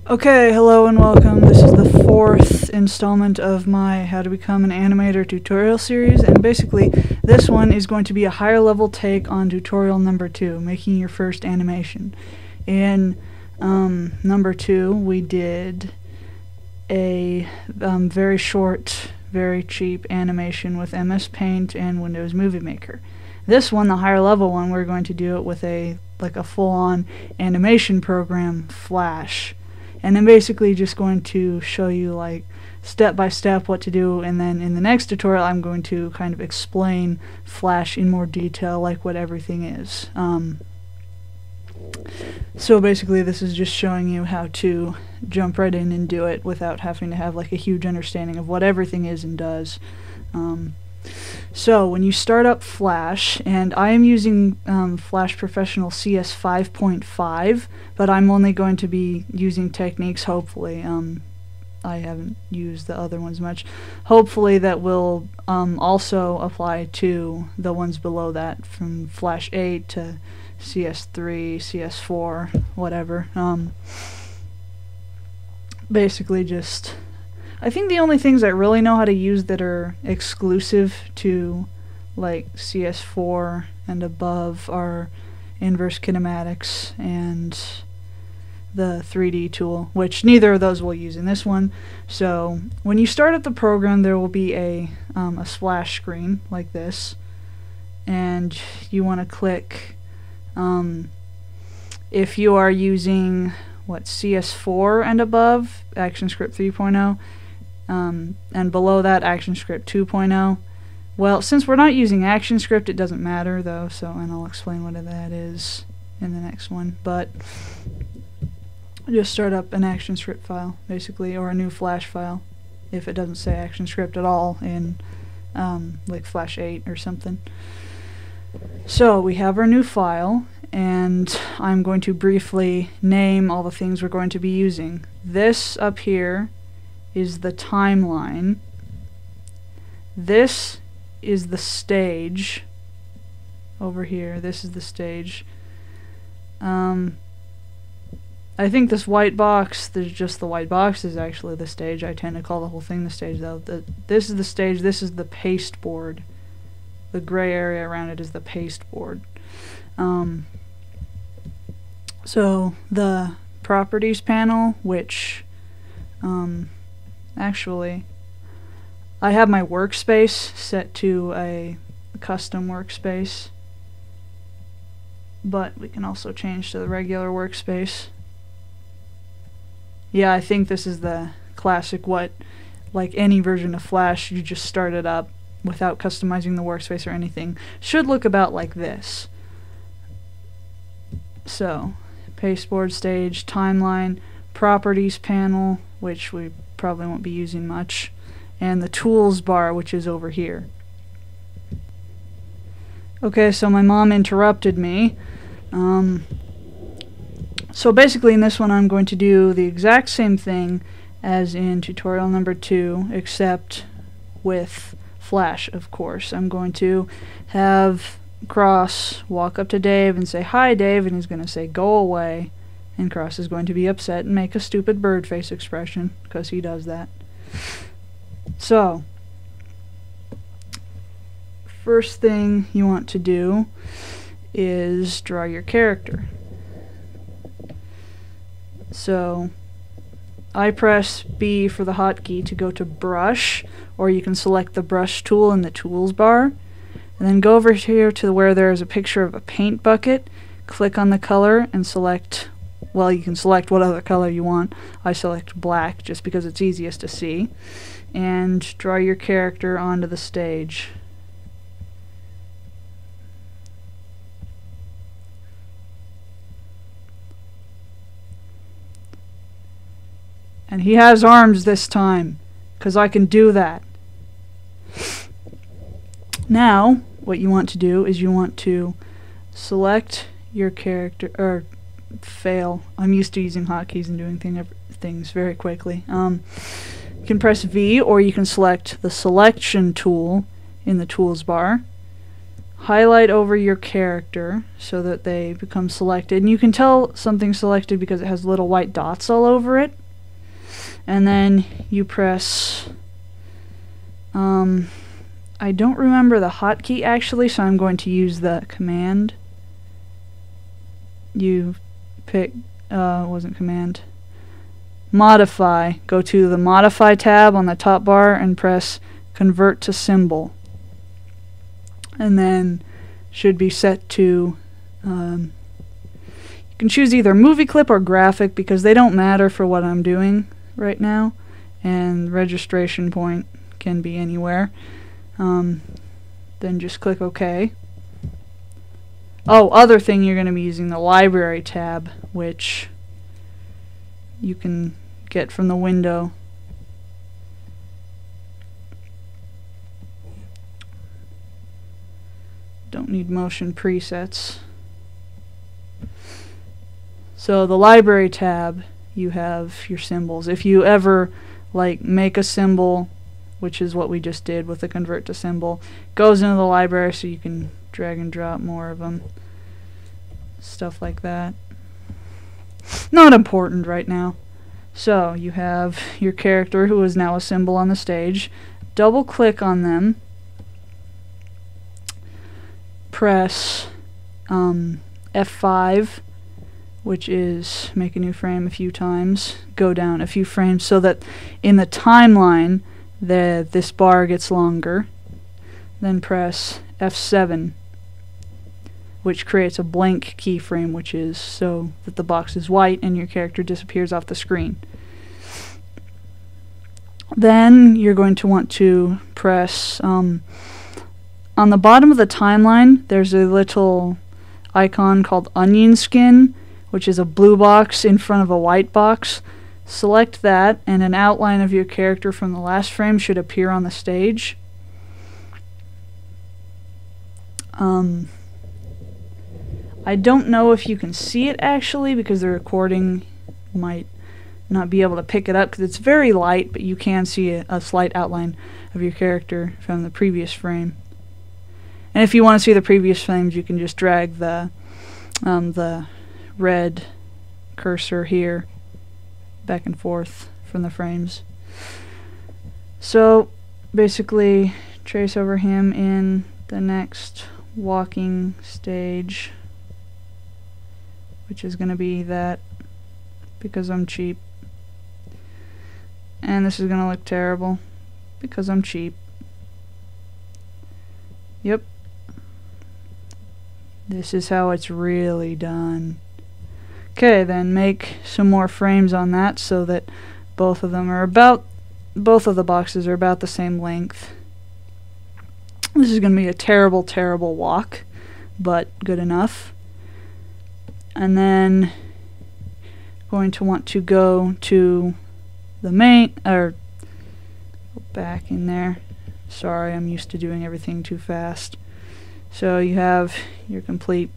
Okay, hello and welcome. This is the fourth installment of my How to Become an Animator tutorial series, and basically this one is going to be a higher level take on tutorial number 2, making your first animation. In number 2 we did a very short, very cheap animation with MS Paint and Windows Movie Maker. This one, the higher level one, we're going to do it with a full-on animation program, Flash. And I'm basically just going to show you step by step what to do, and then in the next tutorial I'm going to kind of explain Flash in more detail, like what everything is. So basically this is just showing you how to jump right in and do it without having to have a huge understanding of what everything is and does. So when you start up Flash, and I am using Flash Professional CS 5.5, but I'm only going to be using techniques, hopefully. I haven't used the other ones much. Hopefully that will also apply to the ones below that, from Flash 8 to CS3, CS4, whatever. Basically just... I think the only things I really know how to use that are exclusive to CS4 and above are inverse kinematics and the 3D tool, which neither of those we'll use in this one. So when you start up the program, there will be a splash screen like this, and you want to click if you are using CS4 and above, ActionScript 3.0, and below that ActionScript 2.0. Well, since we're not using ActionScript, it doesn't matter though, and I'll explain what that is in the next one. But just start up an ActionScript file, basically, or a new Flash file, if it doesn't say ActionScript at all in Flash 8 or something. So we have our new file, and I'm going to briefly name all the things we're going to be using. This up here is the timeline. This is the stage. Over here, this is the stage. I think this white box, there's just the white box is actually the stage. I tend to call the whole thing the stage though. This is the stage, this is the pasteboard. The gray area around it is the pasteboard. So the properties panel, which actually I have my workspace set to a custom workspace, but we can also change to the regular workspace. Yeah, I think this is the classic any version of Flash, you just start it up without customizing the workspace or anything. Should look about like this. So pasteboard, stage, timeline, properties panel, which we probably won't be using much, and the tools bar, which is over here. Okay, so my mom interrupted me. So basically in this one I'm going to do the exact same thing as in tutorial number 2, except with Flash, of course. I'm going to have Cross walk up to Dave and say, "Hi, Dave," and he's going to say, "Go away." And Cross is going to be upset and make a stupid bird face expression, because he does that. So, first thing you want to do is draw your character. So, I press B for the hotkey to go to brush, or you can select the brush tool in the tools bar, and then go over here to where there is a picture of a paint bucket, click on the color and select, well, you can select what other color you want. I select black just because it's easiest to see, and draw your character onto the stage. And he has arms this time, because I can do that. Now, what you want to do is you want to select your character, or fail. I'm used to using hotkeys and doing things very quickly. You can press V, or you can select the selection tool in the tools bar. highlight over your character so that they become selected. And you can tell something's selected because it has little white dots all over it. And then you press... I don't remember the hotkey actually, so I'm going to use the command. You pick... wasn't command. Modify. Go to the Modify tab on the top bar and press Convert to Symbol. And then should be set to... you can choose either movie clip or graphic because they don't matter for what I'm doing right now. And registration point can be anywhere. Then just click OK. Oh, other thing, you're going to be using the Library tab, which you can get from the window. Don't need motion presets. So the Library tab, you have your symbols. If you ever like make a symbol, which is what we just did with the Convert to Symbol, goes into the library so you can drag and drop more of them. Stuff like that. Not important right now. So you have your character who is now a symbol on the stage. Double click on them. Press F5, which is make a new frame a few times. Go down a few frames so that in the timeline this bar gets longer. Then press F7, which creates a blank keyframe, which is so that the box is white and your character disappears off the screen. Then you're going to want to press on the bottom of the timeline, there's a little icon called onion skin, which is a blue box in front of a white box. Select that, and an outline of your character from the last frame should appear on the stage. I don't know if you can see it actually, because the recording might not be able to pick it up, because it's very light, but you can see a slight outline of your character from the previous frame. And if you want to see the previous frames, you can just drag the red cursor here back and forth from the frames. So basically trace over him in the next walking stage, which is going to be that, because I'm cheap. And this is going to look terrible because I'm cheap. Yep. This is how it's really done. Okay, then make some more frames on that so that both of the boxes are about the same length. This is going to be a terrible, terrible walk, but good enough. And then going to want to go to the main, or go back in there. Sorry, I'm used to doing everything too fast. So you have your complete,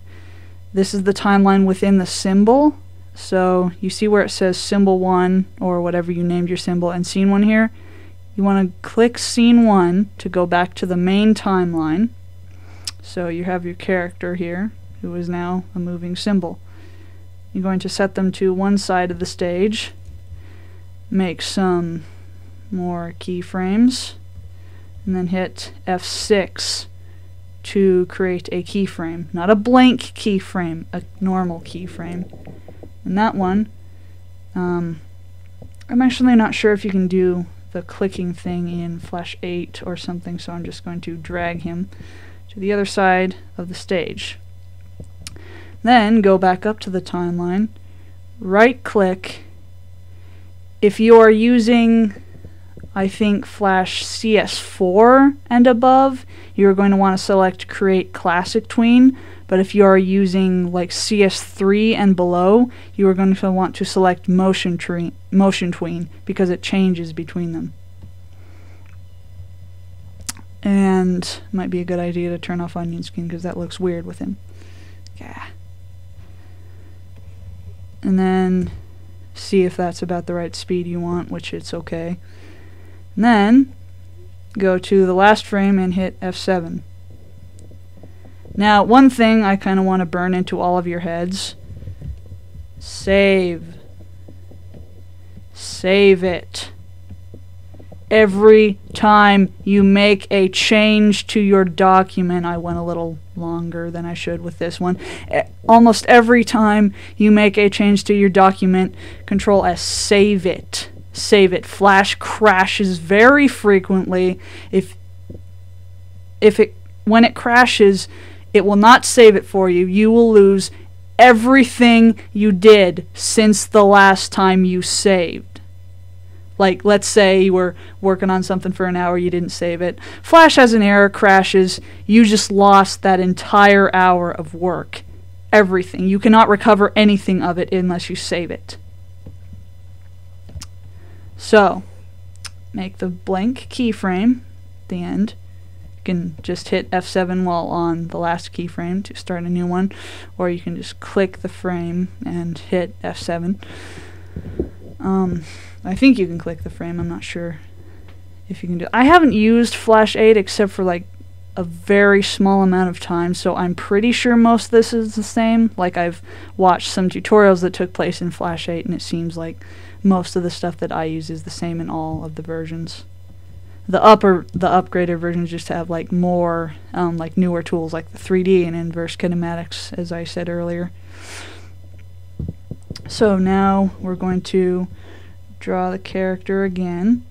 this is the timeline within the symbol. So you see where it says symbol 1 or whatever you named your symbol and scene 1 here. You want to click scene 1 to go back to the main timeline. So you have your character here who is now a moving symbol. You're going to set them to one side of the stage. Make some more keyframes and then hit F6 to create a keyframe. Not a blank keyframe, a normal keyframe. And that one, I'm actually not sure if you can do the clicking thing in Flash 8 or something, so I'm just going to drag him to the other side of the stage. Then go back up to the timeline, right click. If you are using, I think, Flash CS4 and above, you're going to want to select Create Classic Tween, but if you are using like CS3 and below, you are going to want to select Motion Tween because it changes between them. And it might be a good idea to turn off onion skin because that looks weird with him. Yeah. And then see if that's about the right speed you want, which it's okay. And then go to the last frame and hit F7. Now, one thing I kind of want to burn into all of your heads. Save. Save it. Every time you make a change to your document, I went a little longer than I should with this one. Almost every time you make a change to your document, Control S, save it. Save it. Flash crashes very frequently. When it crashes, it will not save it for you. You will lose everything you did since the last time you saved. Like, let's say you were working on something for an hour, you didn't save it. Flash has an error, crashes, you just lost that entire hour of work. Everything. You cannot recover anything of it unless you save it. So, make the blank keyframe at the end. You can just hit F7 while on the last keyframe to start a new one, or you can just click the frame and hit F7. I think you can click the frame. I'm not sure if you can do it. I haven't used Flash 8 except for like a very small amount of time, so I'm pretty sure most of this is the same. Like, I've watched some tutorials that took place in Flash 8, and it seems like most of the stuff that I use is the same in all of the versions. The upgraded versions just have like more like newer tools like the 3D and inverse kinematics, as I said earlier. So now we're going to draw the character again.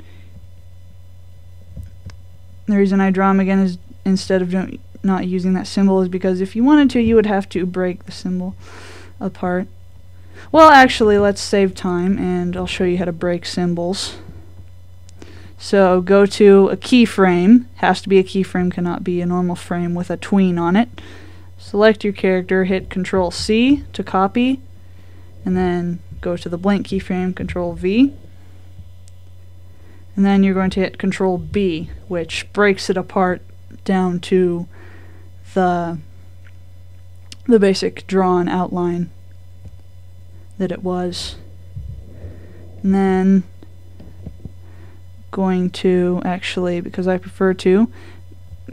The reason I draw him again is instead of not using that symbol is because if you wanted to, you would have to break the symbol apart. Well, actually, let's save time and I'll show you how to break symbols. So go to a keyframe. Has to be a keyframe, cannot be a normal frame with a tween on it. Select your character, hit Control C to copy, and then go to the blank keyframe, Control V, and then you're going to hit Control B, which breaks it apart down to the basic drawn outline that it was. And then going to, actually, because I prefer to,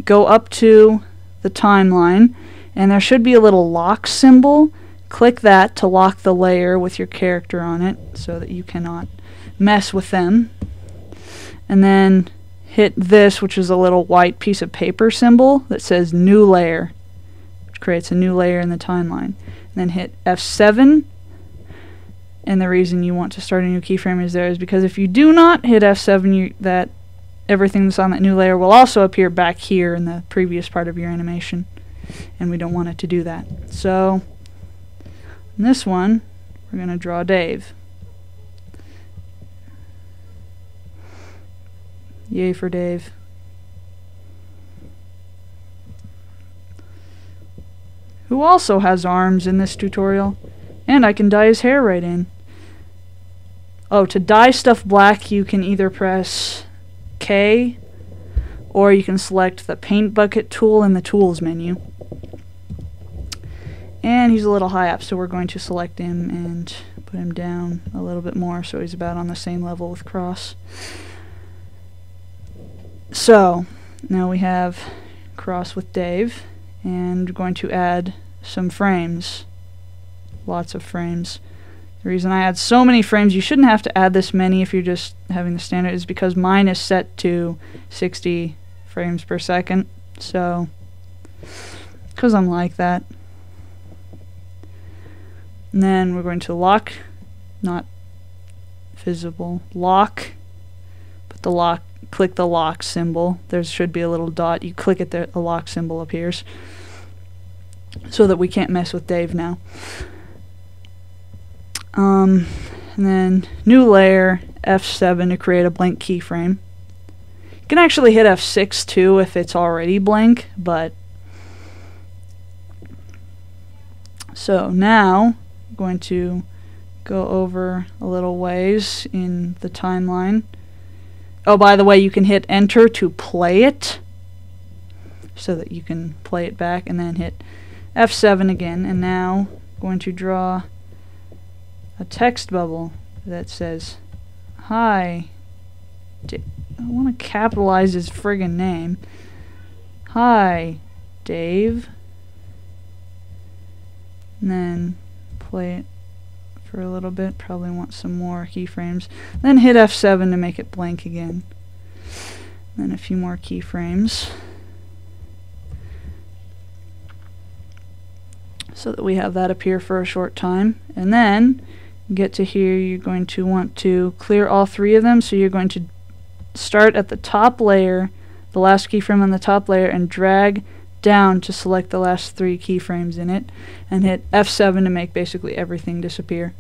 go up to the timeline, and there should be a little lock symbol. Click that to lock the layer with your character on it so that you cannot mess with them. And then hit this, which is a little white piece of paper symbol that says new layer, which creates a new layer in the timeline. And then hit F7, and the reason you want to start a new keyframe is there is because if you do not hit F7, that everything that's on that new layer will also appear back here in the previous part of your animation, and we don't want it to do that. So in this one, we're going to draw Dave. Yay for Dave. Who also has arms in this tutorial. And I can dye his hair right in. Oh, to dye stuff black, you can either press K, or you can select the paint bucket tool in the tools menu. And he's a little high up, so we're going to select him and put him down a little bit more so he's about on the same level with Cross. So now we have Cross with Dave, and we're going to add some frames. Lots of frames. The reason I add so many frames, you shouldn't have to add this many if you're just having the standard, is because mine is set to 60 frames per second. So, because I'm like that. And then we're going to lock, not visible, lock, put the lock, click the lock symbol. There should be a little dot. You click it, the lock symbol appears. So that we can't mess with Dave now. And then new layer, F7 to create a blank keyframe. You can actually hit F6 too if it's already blank, but so now I'm going to go over a little ways in the timeline. Oh, by the way, you can hit enter to play it so that you can play it back, and then hit F7 again, and now I'm going to draw a text bubble that says, "Hi." I want to capitalize his friggin' name. "Hi, Dave." and then play it for a little bit. Probably want some more keyframes. Then hit F7 to make it blank again. Then a few more keyframes, so that we have that appear for a short time. And then get to here, you're going to want to clear all three of them. So you're going to start at the top layer, the last keyframe on the top layer, and drag down to select the last three keyframes in it, and hit F7 to make basically everything disappear.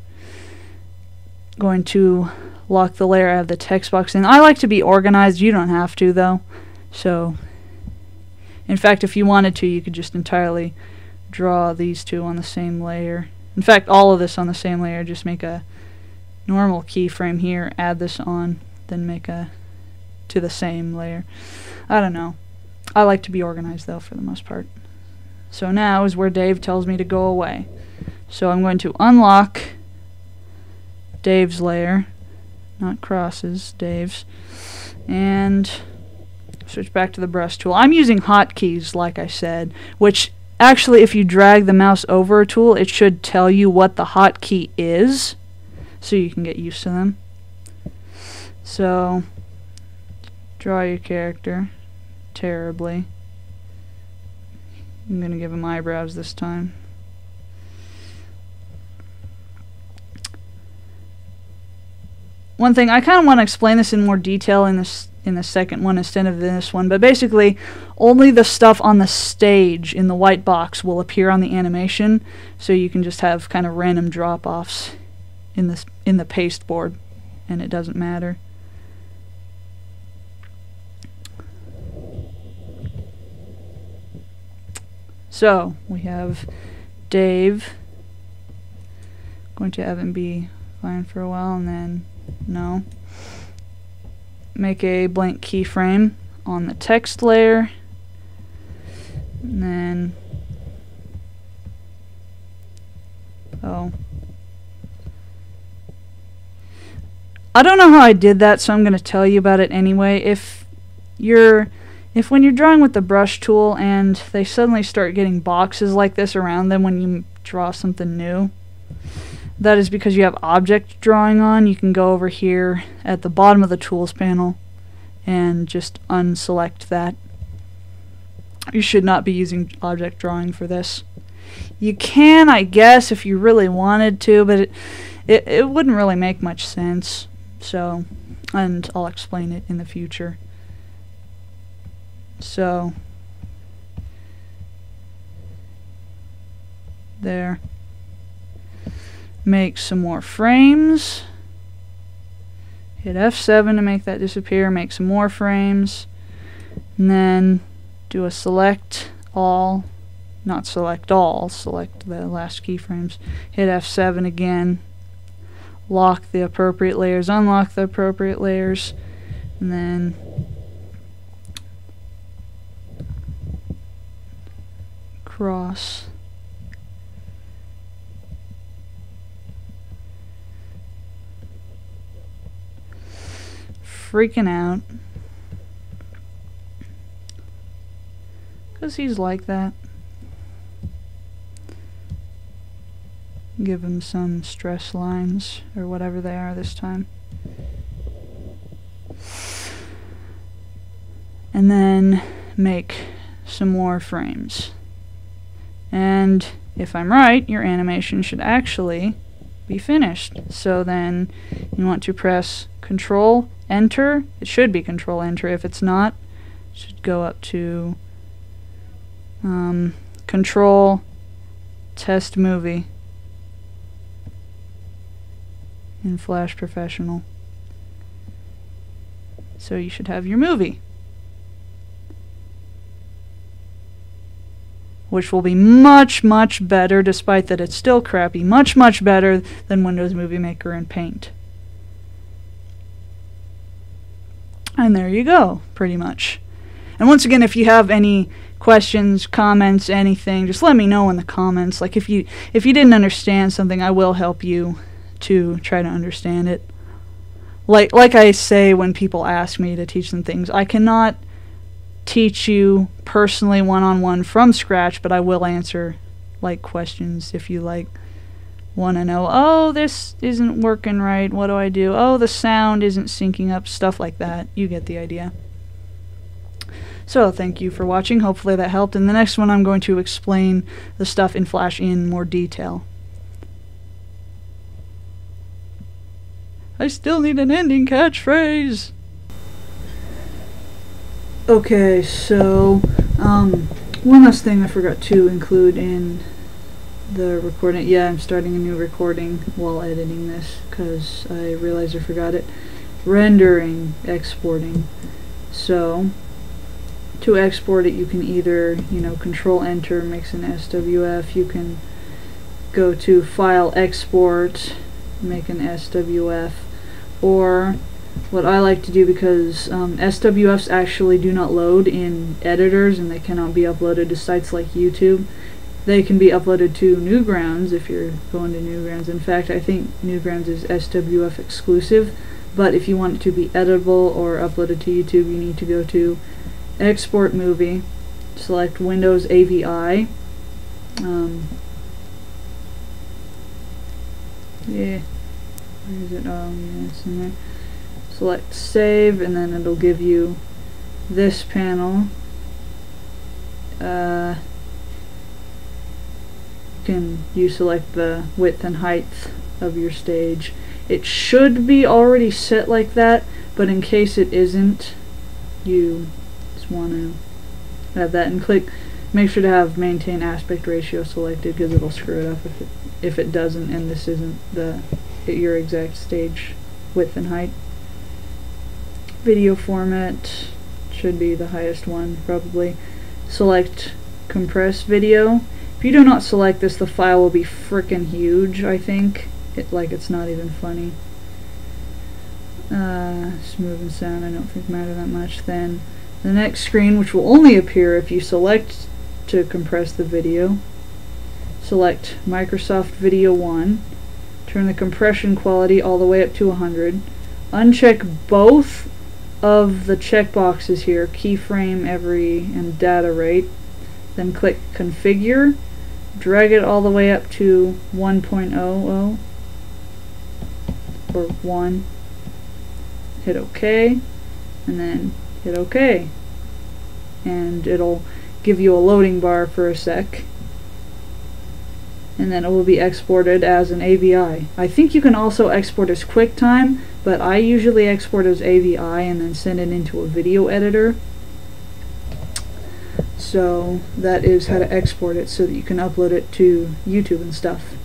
Going to lock the layer out of the text box, and I like to be organized. You don't have to though. So in fact, if you wanted to, you could just entirely draw these two on the same layer. In fact, all of this on the same layer. Just make a normal keyframe here, add this on, then make a to the same layer. I don't know. I like to be organized though for the most part. So now is where Dave tells me to go away. So I'm going to unlock Dave's layer, not Cross's, Dave's, and switch back to the brush tool. I'm using hotkeys, like I said, which actually, if you drag the mouse over a tool, it should tell you what the hotkey is, so you can get used to them. So, draw your character terribly. I'm going to give him eyebrows this time. One thing, I kind of want to explain this in more detail in the second one instead of this one, but basically only the stuff on the stage in the white box will appear on the animation, so you can just have kind of random drop-offs in the pasteboard, and it doesn't matter. So we have Dave. Going to have him be fine for a while, and then no. Make a blank keyframe on the text layer, and then I don't know how I did that, so I'm going to tell you about it anyway. If when you're drawing with the brush tool and they suddenly start getting boxes like this around them when you draw something new, that is because you have object drawing on. You can go over here at the bottom of the tools panel and just unselect that. You should not be using object drawing for this. You can, I guess, if you really wanted to, but it wouldn't really make much sense. So, and I'll explain it in the future. So, there. Make some more frames. Hit F7 to make that disappear. Make some more frames. And then do a select all. Not select all. Select the last keyframes. Hit F7 again. Lock the appropriate layers. Unlock the appropriate layers. And then cross. Freaking out because he's like that. Give him some stress lines or whatever they are this time, and then make some more frames. And if I'm right, your animation should actually be finished. So then you want to press Control Enter. It should be Control Enter. If it's not, it should go up to Control Test Movie in Flash Professional. So you should have your movie, which will be much, much better, despite that it's still crappy, much, much better than Windows Movie Maker and Paint. And there you go, pretty much. And once again, if you have any questions, comments, anything, just let me know in the comments. Like if you didn't understand something, I will help you to try to understand it. Like I say when people ask me to teach them things, I cannot teach you personally one-on-one from scratch, but I will answer like questions if you like want to know, oh, this isn't working right, what do I do? Oh, the sound isn't syncing up, stuff like that. You get the idea. So thank you for watching, hopefully that helped. In the next one I'm going to explain the stuff in Flash in more detail. I still need an ending catchphrase! Okay, so, one last thing I forgot to include in the recording. Yeah, I'm starting a new recording while editing this, because I realized I forgot it. Rendering, exporting. So, to export it, you can either, Control-Enter makes an SWF, you can go to File, Export, make an SWF, or what I like to do, because SWFs actually do not load in editors and they cannot be uploaded to sites like YouTube. They can be uploaded to Newgrounds if you're going to Newgrounds. In fact, I think Newgrounds is SWF exclusive, but if you want it to be editable or uploaded to YouTube, you need to go to Export Movie, select Windows AVI. Yeah, where is it? Oh, yeah, it's in there. Select Save, and then it'll give you this panel. You select the width and height of your stage. It should be already set like that, but in case it isn't, you just want to have that, and make sure to have maintain aspect ratio selected, because it'll screw it up if it doesn't and this isn't your exact stage width and height. Video format should be the highest one, probably. Select compress video. If you do not select this, the file will be frickin' huge, I think. It's not even funny. Smooth and sound I don't think matter that much. Then the next screen, which will only appear if you select to compress the video. Select Microsoft Video 1. Turn the compression quality all the way up to 100. Uncheck both of the checkboxes here, keyframe every and data rate. Then click Configure. Drag it all the way up to 1.00 or 1. Hit OK, and then hit OK. And it'll give you a loading bar for a sec. And then it will be exported as an AVI. I think you can also export as QuickTime, but I usually export as AVI and then send it into a video editor. So that is how to export it so that you can upload it to YouTube and stuff.